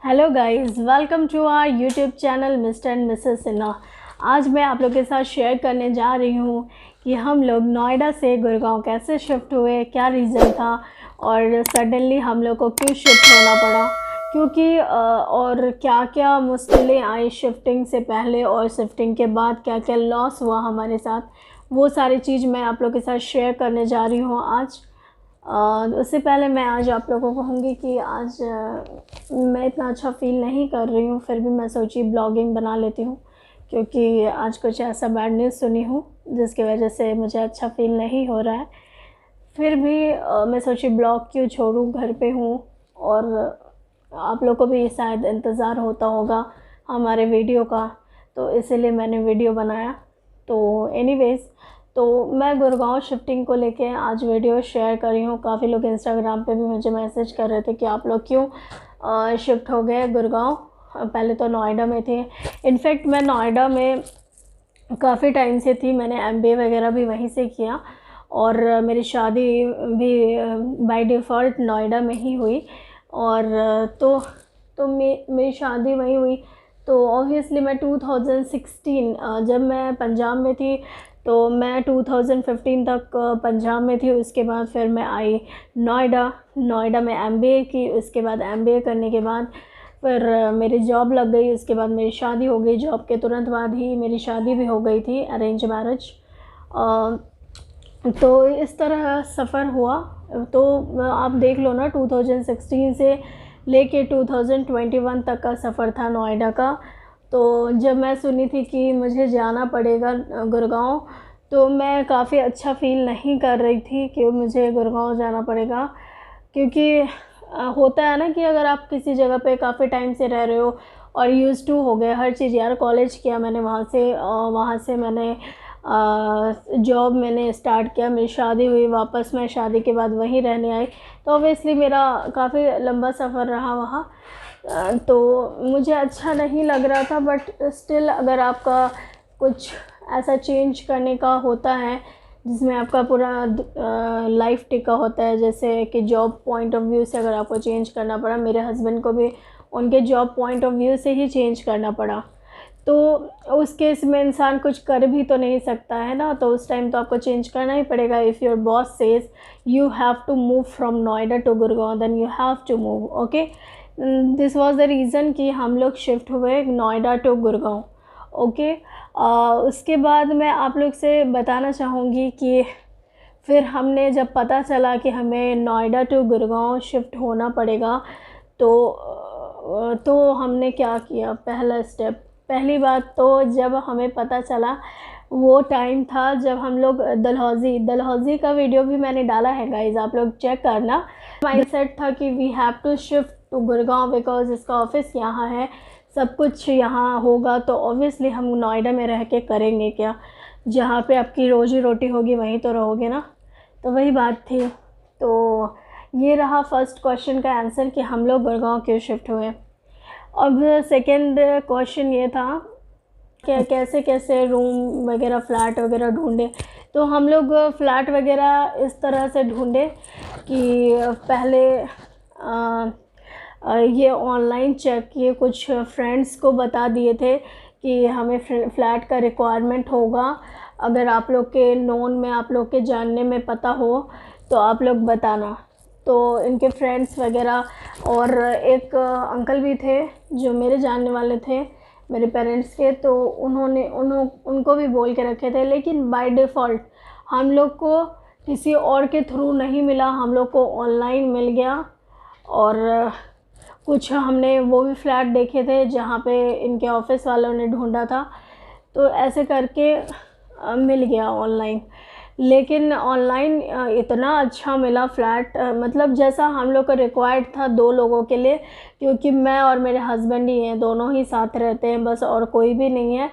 Hello guys, welcome to our YouTube channel Mr and Mrs Sinha. आज मैं आप लोग के साथ शेयर करने जा रही हूँ कि हम लोग नोएडा से गुड़गांव कैसे शिफ्ट हुए, क्या रीज़न था और सडनली हम लोग को क्यों शिफ्ट होना पड़ा, क्योंकि और क्या क्या मुश्किलें आई शिफ्टिंग से पहले और शिफ्टिंग के बाद क्या क्या लॉस हुआ हमारे साथ, वो सारी चीज़ मैं आप लोग के साथ शेयर करने जा रही हूँ आज। उससे पहले मैं आज आप लोगों को कहूँगी कि आज मैं इतना अच्छा फ़ील नहीं कर रही हूँ, फिर भी मैं सोची ब्लॉगिंग बना लेती हूँ, क्योंकि आज कुछ ऐसा बैड न्यूज़ सुनी हूँ जिसकी वजह से मुझे अच्छा फ़ील नहीं हो रहा है। फिर भी मैं सोची ब्लॉग क्यों छोड़ूँ, घर पे हूँ और आप लोग को भी शायद इंतज़ार होता होगा हमारे वीडियो का, तो इसीलिए मैंने वीडियो बनाया। तो एनीवेज़, तो मैं गुड़गांव शिफ्टिंग को लेके आज वीडियो शेयर कर रही हूँ। काफ़ी लोग इंस्टाग्राम पे भी मुझे मैसेज कर रहे थे कि आप लोग क्यों शिफ्ट हो गए गुड़गांव, पहले तो नोएडा में थे। इनफैक्ट मैं नोएडा में काफ़ी टाइम से थी, मैंने एमबीए वगैरह भी वहीं से किया और मेरी शादी भी बाय डिफ़ॉल्ट नोएडा में ही हुई। और तो मेरी शादी वहीं हुई। तो ऑब्वियसली मैं 2016 जब मैं पंजाब में थी, तो मैं 2015 तक पंजाब में थी। उसके बाद फिर मैं आई नोएडा में एमबीए की। उसके बाद एमबीए करने के बाद फिर मेरी जॉब लग गई। उसके बाद मेरी शादी हो गई। जॉब के तुरंत बाद ही मेरी शादी भी हो गई थी, अरेंज मैरिज। तो इस तरह सफ़र हुआ। तो आप देख लो ना, 2016 से लेके 2021 तक का सफ़र था नोएडा का। तो जब मैं सुनी थी कि मुझे जाना पड़ेगा गुड़गांव, तो मैं काफ़ी अच्छा फ़ील नहीं कर रही थी कि मुझे गुड़गांव जाना पड़ेगा, क्योंकि होता है ना कि अगर आप किसी जगह पे काफ़ी टाइम से रह रहे हो और यूज़ टू हो गए हर चीज़। यार कॉलेज किया मैंने वहाँ से मैंने जॉब मैंने स्टार्ट किया, मेरी शादी हुई, वापस मैं शादी के बाद वहीं रहने आई। तो ऑब्वियसली मेरा काफ़ी लंबा सफ़र रहा वहाँ। तो मुझे अच्छा नहीं लग रहा था, बट स्टिल अगर आपका कुछ ऐसा चेंज करने का होता है जिसमें आपका पूरा लाइफ टिका होता है, जैसे कि जॉब पॉइंट ऑफ व्यू से अगर आपको चेंज करना पड़ा, मेरे हस्बैंड को भी उनके जॉब पॉइंट ऑफ व्यू से ही चेंज करना पड़ा। तो उस केस में इंसान कुछ कर भी तो नहीं सकता है ना, तो उस टाइम तो आपको चेंज करना ही पड़ेगा। If your boss says you have to move from Noida to Gurgaon, then you have to move. Okay, this was the reason कि हम लोग शिफ्ट हुए नोएडा टू गुड़गांव। ओके, उसके बाद मैं आप लोग से बताना चाहूँगी कि फिर हमने जब पता चला कि हमें नोएडा टू गुड़गांव शिफ्ट होना पड़ेगा, तो हमने क्या किया। पहला स्टेप, पहली बात तो जब हमें पता चला, वो टाइम था जब हम लोग डलहौजी का वीडियो भी मैंने डाला है गाइज, आप लोग चेक करना। माइंडसेट था कि we have to shift to Gurgaon because इसका ऑफिस यहाँ है, सब कुछ यहाँ होगा, तो ऑब्वियसली हम नोएडा में रह के करेंगे क्या, जहाँ पे आपकी रोजी रोटी होगी वहीं तो रहोगे ना। तो वही बात थी। तो ये रहा फर्स्ट क्वेश्चन का आंसर कि हम लोग गुड़गांव क्यों शिफ्ट हुए। अब सेकंड क्वेश्चन ये था कि कैसे कैसे रूम वगैरह फ्लैट वगैरह ढूंढे। तो हम लोग फ्लैट वगैरह इस तरह से ढूंढे कि पहले ये ऑनलाइन चेक किए, कुछ फ्रेंड्स को बता दिए थे कि हमें फ़्लैट का रिक्वायरमेंट होगा। अगर आप लोग के नोन में, आप लोग के जानने में पता हो तो आप लोग बताना। तो इनके फ्रेंड्स वगैरह और एक अंकल भी थे जो मेरे जानने वाले थे, मेरे पेरेंट्स के, तो उनको भी बोल के रखे थे। लेकिन बाय डिफ़ॉल्ट हम लोग को किसी और के थ्रू नहीं मिला, हम लोग को ऑनलाइन मिल गया। और कुछ हमने वो भी फ्लैट देखे थे जहाँ पे इनके ऑफिस वालों ने ढूंढा था, तो ऐसे करके मिल गया ऑनलाइन। लेकिन ऑनलाइन इतना अच्छा मिला फ्लैट, मतलब जैसा हम लोग का रिक्वायर्ड था 2 लोगों के लिए, क्योंकि मैं और मेरे हस्बैंड ही हैं, दोनों ही साथ रहते हैं बस, और कोई भी नहीं है।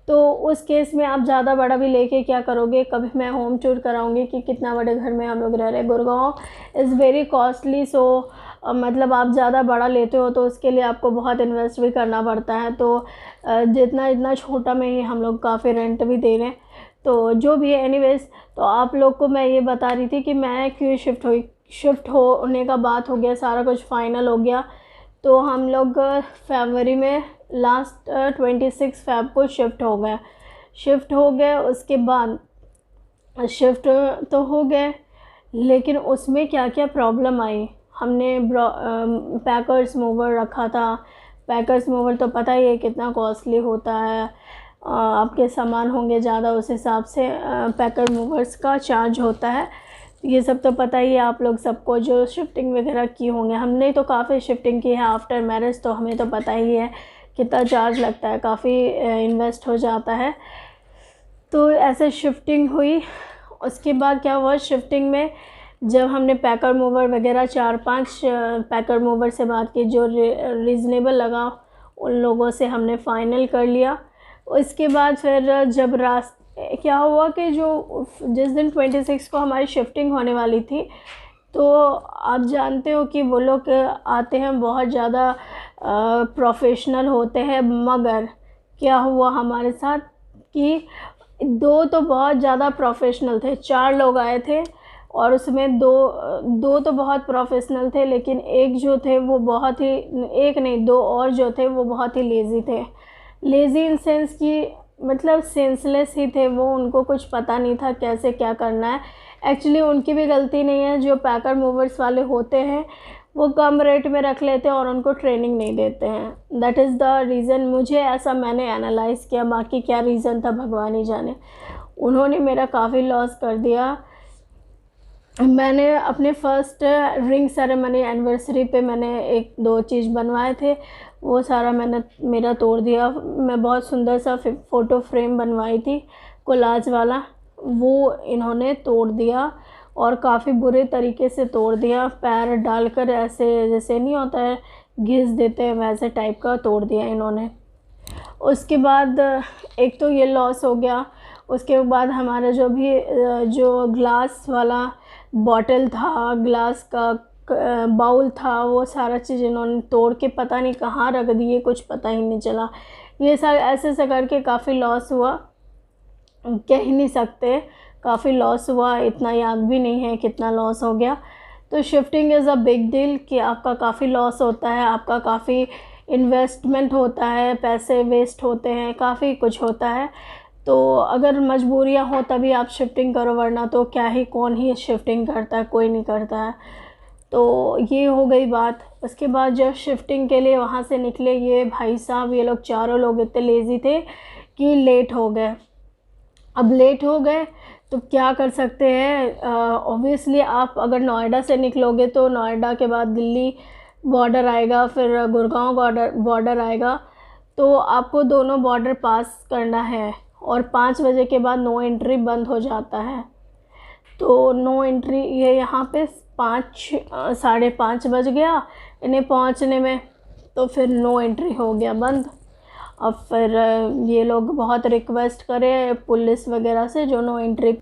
तो उस केस में आप ज़्यादा बड़ा भी लेके क्या करोगे। कभी मैं होम टूर कराऊंगी कि कितना बड़े घर में हम लोग रह रहे हैं। गुड़गांव इज़ वेरी कॉस्टली, सो मतलब आप ज़्यादा बड़ा लेते हो तो उसके लिए आपको बहुत इन्वेस्ट भी करना पड़ता है। तो जितना छोटा में ही हम लोग काफ़ी रेंट भी दे रहे हैं। तो जो भी है, एनीवेज़, तो आप लोग को मैं ये बता रही थी कि मैं क्यों शिफ्ट होने का बात हो गया, सारा कुछ फाइनल हो गया। तो हम लोग फरवरी में लास्ट 26 फ़रवरी को शिफ्ट हो गए। उसके बाद शिफ्ट तो हो गए, लेकिन उसमें क्या क्या प्रॉब्लम आई। हमने पैकर्स मूवर रखा था। पैकर्स मूवर तो पता ही है कितना कॉस्टली होता है। आपके सामान होंगे ज़्यादा, उस हिसाब से पैकर मूवर्स का चार्ज होता है। ये सब तो पता ही है आप लोग सबको, जो शिफ्टिंग वगैरह की होंगे। हमने तो काफ़ी शिफ्टिंग की है आफ्टर मैरिज, तो हमें तो पता ही है कितना चार्ज लगता है, काफ़ी इन्वेस्ट हो जाता है। तो ऐसे शिफ्टिंग हुई। उसके बाद क्या हुआ, शिफ्टिंग में जब हमने पैकर मूवर वगैरह 4-5 पैकर मूवर से बात की, जो रीज़नेबल लगा उन लोगों से हमने फ़ाइनल कर लिया। उसके बाद फिर जब क्या हुआ कि जिस दिन 26 को हमारी शिफ्टिंग होने वाली थी, तो आप जानते हो कि वो लोग आते हैं बहुत ज़्यादा प्रोफेशनल होते हैं। मगर क्या हुआ हमारे साथ कि 2 तो बहुत ज़्यादा प्रोफेशनल थे। 4 लोग आए थे और उसमें दो तो बहुत प्रोफेशनल थे, लेकिन एक जो थे वो बहुत ही, एक नहीं 2 और जो थे वो बहुत ही लेज़ी थे। लेज़ी इन सेंस कि मतलब सेंसलेस ही थे वो, उनको कुछ पता नहीं था कैसे क्या करना है। एक्चुअली उनकी भी गलती नहीं है, जो पैकर मूवर्स वाले होते हैं वो कम रेट में रख लेते हैं और उनको ट्रेनिंग नहीं देते हैं। That is the reason. मुझे ऐसा मैंने एनालाइज़ किया, बाकी क्या रीज़न था भगवान ही जाने। उन्होंने मेरा काफ़ी लॉस कर दिया। मैंने अपने फर्स्ट रिंग सेरेमनी एनिवर्सरी पे मैंने 1-2 चीज़ बनवाए थे, वो सारा मेरा तोड़ दिया। मैं बहुत सुंदर सा फ़ोटो फ्रेम बनवाई थी कोलाज वाला, वो इन्होंने तोड़ दिया और काफ़ी बुरे तरीके से तोड़ दिया। पैर डालकर ऐसे जैसे नहीं होता है घिस देते हैं, वैसे टाइप का तोड़ दिया इन्होंने। उसके बाद एक तो ये लॉस हो गया। उसके बाद हमारा जो ग्लास वाला बॉटल था, ग्लास का बाउल था, वो सारा चीज़ इन्होंने तोड़ के पता नहीं कहाँ रख दिए, कुछ पता ही नहीं चला। ये सब ऐसे ऐसे करके काफ़ी लॉस हुआ, कह ही नहीं सकते। काफ़ी लॉस हुआ, इतना याद भी नहीं है कितना लॉस हो गया। तो shifting is a big deal कि आपका काफ़ी लॉस होता है, आपका काफ़ी इन्वेस्टमेंट होता है, पैसे वेस्ट होते हैं, काफ़ी कुछ होता है। तो अगर मजबूरियाँ हो तभी आप शिफ्टिंग करो, वरना तो क्या ही, कौन ही शिफ्टिंग करता है, कोई नहीं करता है। तो ये हो गई बात। उसके बाद जब शिफ्टिंग के लिए वहाँ से निकले, ये भाई साहब, ये लोग चारों लोग इतने लेज़ी थे कि लेट हो गए। अब लेट हो गए तो क्या कर सकते हैं। ऑब्वियसली आप अगर नोएडा से निकलोगे तो नोएडा के बाद दिल्ली बॉर्डर आएगा, फिर गुड़गांव बॉर्डर आएगा, तो आपको दोनों बॉर्डर पास करना है। और 5 बजे के बाद नो एंट्री बंद हो जाता है। तो नो एंट्री, ये यहाँ पे 5-5:30 बज गया इन्हें पहुँचने में, तो फिर नो एंट्री हो गया बंद। अब फिर ये लोग बहुत रिक्वेस्ट करे पुलिस वगैरह से, जो नो एंट्री।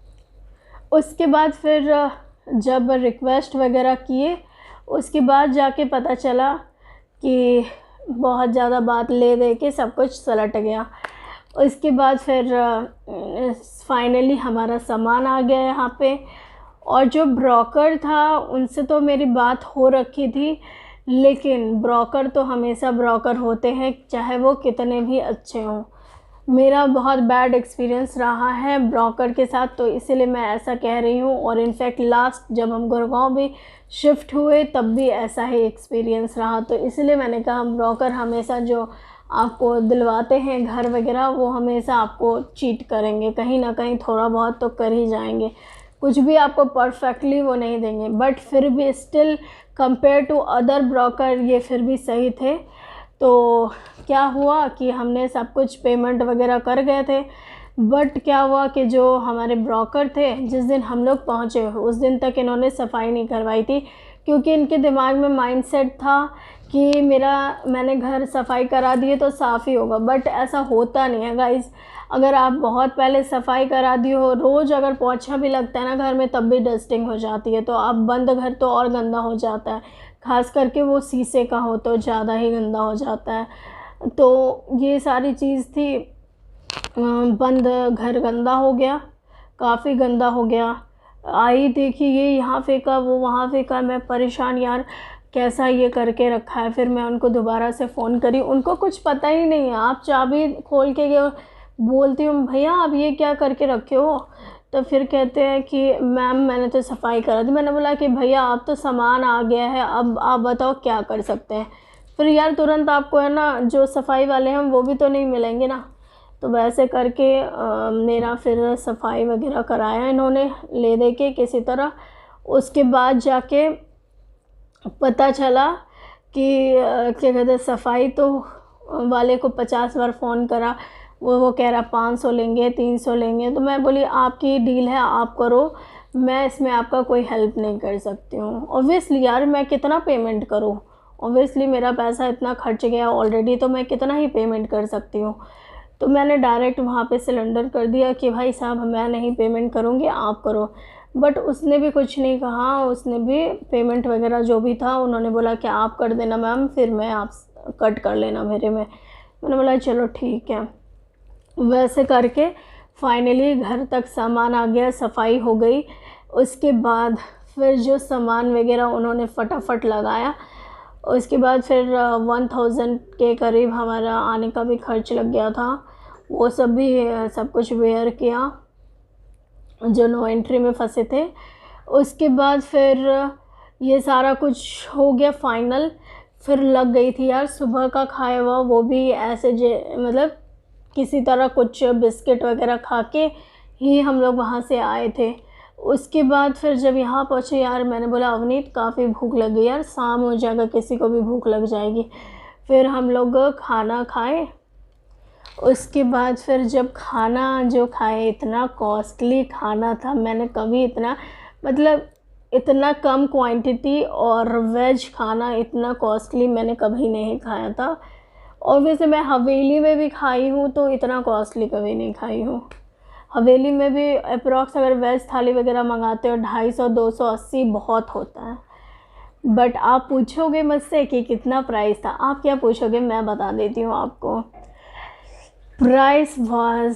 उसके बाद फिर जब रिक्वेस्ट वगैरह किए, उसके बाद जाके पता चला कि बहुत ज़्यादा बात ले दे के सब कुछ सलट गया। उसके बाद फिर फाइनली हमारा सामान आ गया यहाँ पे। और जो ब्रोकर था उनसे तो मेरी बात हो रखी थी, लेकिन ब्रोकर तो हमेशा ब्रोकर होते हैं, चाहे वो कितने भी अच्छे हों। मेरा बहुत बैड एक्सपीरियंस रहा है ब्रोकर के साथ, तो इसीलिए मैं ऐसा कह रही हूँ। और इनफैक्ट लास्ट जब हम गुड़गांव भी शिफ्ट हुए तब भी ऐसा ही एक्सपीरियंस रहा, तो इसलिए मैंने कहा ब्रोकर हमेशा जो आपको दिलवाते हैं घर वगैरह, वो हमेशा आपको चीट करेंगे, कहीं ना कहीं थोड़ा बहुत तो कर ही जाएंगे। कुछ भी आपको परफेक्टली वो नहीं देंगे, बट फिर भी still compare to other broker ये फिर भी सही थे। तो क्या हुआ कि हमने सब कुछ पेमेंट वगैरह कर गए थे, बट क्या हुआ कि जो हमारे ब्रोकर थे, जिस दिन हम लोग पहुँचे उस दिन तक इन्होंने सफाई नहीं करवाई थी, क्योंकि इनके दिमाग में माइंडसेट था कि मैंने घर सफाई करा दी है तो साफ़ ही होगा। बट ऐसा होता नहीं है गाइज़। अगर आप बहुत पहले सफाई करा दी हो, रोज़ अगर पोछा भी लगता है ना घर में, तब भी डस्टिंग हो जाती है, तो आप बंद घर तो और गंदा हो जाता है, ख़ास करके वो शीशे का हो तो ज़्यादा ही गंदा हो जाता है। तो ये सारी चीज़ थी। बंद घर गंदा हो गया, काफ़ी गंदा हो गया। आई देखी ये यहाँ फेंका वो वहाँ फेंका, मैं परेशान यार कैसा ये करके रखा है। फिर मैं उनको दोबारा से फ़ोन करी, उनको कुछ पता ही नहीं है। आप चाबी खोल के गए, बोलती हूँ भैया आप ये क्या करके रखे हो, तो फिर कहते हैं कि मैम मैंने तो सफाई करा दी। मैंने बोला कि भैया अब तो सामान आ गया है, अब आप बताओ क्या कर सकते हैं। फिर यार तुरंत आपको है ना जो सफाई वाले हैं वो भी तो नहीं मिलेंगे ना। तो वैसे करके मेरा फिर सफाई वगैरह कराया इन्होंने ले दे के किसी तरह। उसके बाद जाके पता चला कि क्या कहते हैं, सफाई तो वाले को 50 बार फ़ोन करा, वो कह रहा 500 लेंगे 300 लेंगे। तो मैं बोली आपकी डील है, आप करो, मैं इसमें आपका कोई हेल्प नहीं कर सकती हूँ। ऑब्वियसली यार मैं कितना पेमेंट करूँ, ऑब्वियसली मेरा पैसा इतना खर्च गया ऑलरेडी, तो मैं कितना ही पेमेंट कर सकती हूँ। तो मैंने डायरेक्ट वहाँ पे सिलेंडर कर दिया कि भाई साहब मैं नहीं पेमेंट करूँगी, आप करो। बट उसने भी कुछ नहीं कहा, उसने भी पेमेंट वगैरह जो भी था उन्होंने बोला कि आप कर देना मैम, फिर मैं आप कट कर लेना मेरे में। मैंने बोला चलो ठीक है। वैसे करके फाइनली घर तक सामान आ गया, सफाई हो गई। उसके बाद फिर जो सामान वगैरह उन्होंने फटाफट लगाया। उसके बाद फिर 1000 के करीब हमारा आने का भी खर्च लग गया था। वो सब भी सब कुछ बेयर किया जो नो एंट्री में फंसे थे। उसके बाद फिर ये सारा कुछ हो गया फाइनल। फिर लग गई थी यार सुबह का खाया हुआ, वो भी ऐसे मतलब किसी तरह कुछ बिस्किट वगैरह खा के ही हम लोग वहाँ से आए थे। उसके बाद फिर जब यहाँ पहुँचे यार मैंने बोला अवनीत काफ़ी भूख लगी यार, शाम हो जाएगा किसी को भी भूख लग जाएगी। फिर हम लोग खाना खाए। उसके बाद फिर जब खाना जो खाए, इतना कॉस्टली खाना था, मैंने कभी इतना मतलब इतना कम क्वांटिटी और वेज खाना इतना कॉस्टली मैंने कभी नहीं खाया था। ऑब्वियसली मैं हवेली में भी खाई हूँ तो इतना कॉस्टली कभी नहीं खाई हूँ। हवेली में भी अप्रॉक्स अगर वेज थाली वगैरह मंगाते हो 250 280 बहुत होता है। बट आप पूछोगे मुझसे कि कितना प्राइस था, आप क्या पूछोगे मैं बता देती हूँ आपको। प्राइस वाज,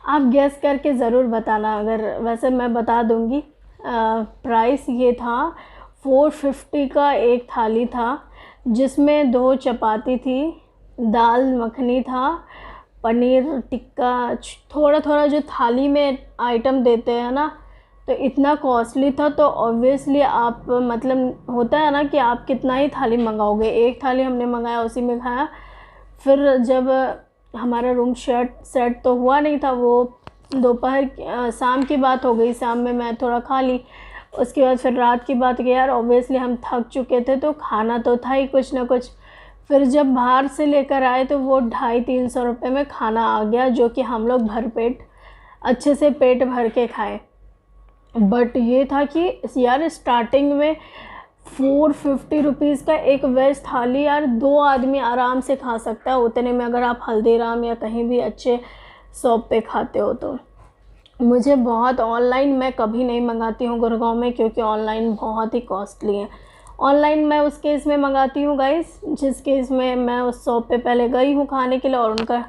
आप गेस करके ज़रूर बताना, अगर वैसे मैं बता दूँगी। प्राइस ये था 450 का एक थाली था, जिसमें 2 चपाती थी, दाल मखनी था, पनीर टिक्का, थोड़ा थोड़ा जो थाली में आइटम देते हैं ना, तो इतना कॉस्टली था। तो ऑब्वियसली आप मतलब होता है ना कि आप कितना ही थाली मंगाओगे, एक थाली हमने मंगाया उसी में खाया। फिर जब हमारा रूम सेट तो हुआ नहीं था, वो दोपहर शाम की बात हो गई, शाम में मैं थोड़ा खा ली। उसके बाद फिर रात की बात गया यार, ऑब्वियसली हम थक चुके थे तो खाना तो था ही कुछ ना कुछ। फिर जब बाहर से लेकर आए तो वो 250-300 रुपये में खाना आ गया, जो कि हम लोग भरपेट अच्छे से पेट भर के खाए। बट ये था कि यार स्टार्टिंग में 450 रुपीज़ का एक वेज थाली यार 2 आदमी आराम से खा सकता है उतने में, अगर आप हल्दीराम या कहीं भी अच्छे शॉप पे खाते हो तो। मुझे बहुत ऑनलाइन मैं कभी नहीं मंगाती हूँ गुड़गांव में, क्योंकि ऑनलाइन बहुत ही कॉस्टली है। ऑनलाइन मैं उस केस में मंगाती हूँ गाइस जिस केस में मैं उस शॉप पे पहले गई हूँ खाने के लिए और उनका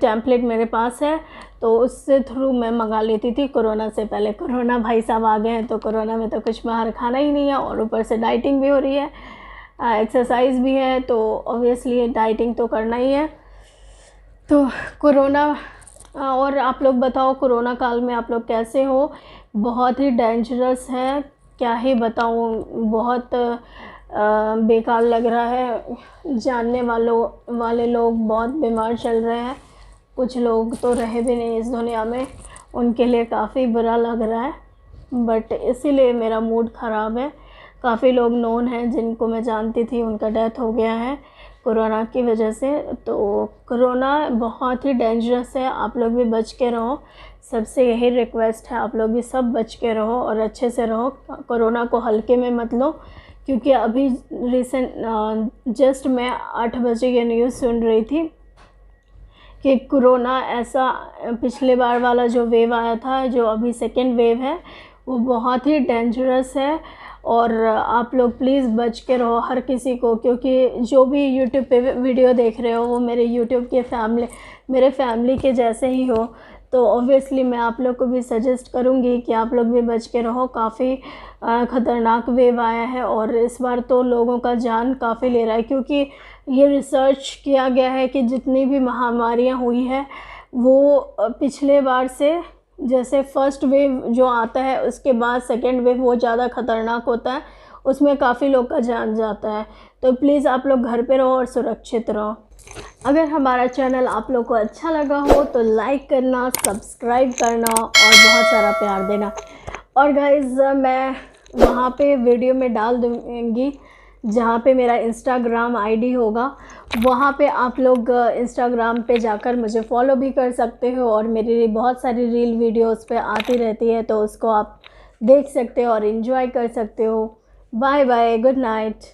टेम्पलेट मेरे पास है, तो उससे थ्रू मैं मंगा लेती थी कोरोना से पहले। कोरोना भाई साहब आ गए हैं तो कोरोना में तो कुछ बाहर खाना ही नहीं है, और ऊपर से डाइटिंग भी हो रही है, एक्सरसाइज भी है, तो ऑब्वियसली डाइटिंग तो करना ही है। तो कोरोना, और आप लोग बताओ कोरोना काल में आप लोग कैसे हो। बहुत ही डेंजरस है, क्या ही बताऊँ, बहुत बेकार लग रहा है। जानने वाले लोग बहुत बीमार चल रहे हैं, कुछ लोग तो रहे भी नहीं इस दुनिया में, उनके लिए काफ़ी बुरा लग रहा है। बट इसीलिए मेरा मूड ख़राब है। काफ़ी लोग नोन हैं जिनको मैं जानती थी, उनका डेथ हो गया है कोरोना की वजह से। तो कोरोना बहुत ही डेंजरस है, आप लोग भी बच के रहो। सबसे यही रिक्वेस्ट है, आप लोग भी सब बच के रहो और अच्छे से रहो। कोरोना को हल्के में मत लो, क्योंकि अभी जस्ट मैं 8 बजे ये न्यूज़ सुन रही थी कि कोरोना ऐसा पिछले बार वाला जो वेव आया था, जो अभी सेकेंड वेव है, वो बहुत ही डेंजरस है। और आप लोग प्लीज़ बच के रहो हर किसी को, क्योंकि जो भी यूट्यूब पे वीडियो देख रहे हो वो मेरे यूट्यूब के मेरे फैमिली के जैसे ही हो। तो ऑब्वियसली मैं आप लोग को भी सजेस्ट करूँगी कि आप लोग भी बच के रहो। काफ़ी ख़तरनाक वेव आया है और इस बार तो लोगों का जान काफ़ी ले रहा है, क्योंकि ये रिसर्च किया गया है कि जितनी भी महामारियाँ हुई है वो पिछले बार से, जैसे फर्स्ट वेव जो आता है उसके बाद सेकेंड वेव वो ज़्यादा ख़तरनाक होता है, उसमें काफ़ी लोग का जान जाता है। तो प्लीज़ आप लोग घर पे रहो और सुरक्षित रहो। अगर हमारा चैनल आप लोग को अच्छा लगा हो तो लाइक करना, सब्सक्राइब करना और बहुत सारा प्यार देना। और गाइज़ मैं वहाँ पे वीडियो में डाल दूँगी जहाँ पे मेरा इंस्टाग्राम आईडी होगा, वहाँ पे आप लोग इंस्टाग्राम पे जाकर मुझे फॉलो भी कर सकते हो और मेरी बहुत सारी रील वीडियोस पे आती रहती है, तो उसको आप देख सकते हो और एंजॉय कर सकते हो। Bye bye, good night.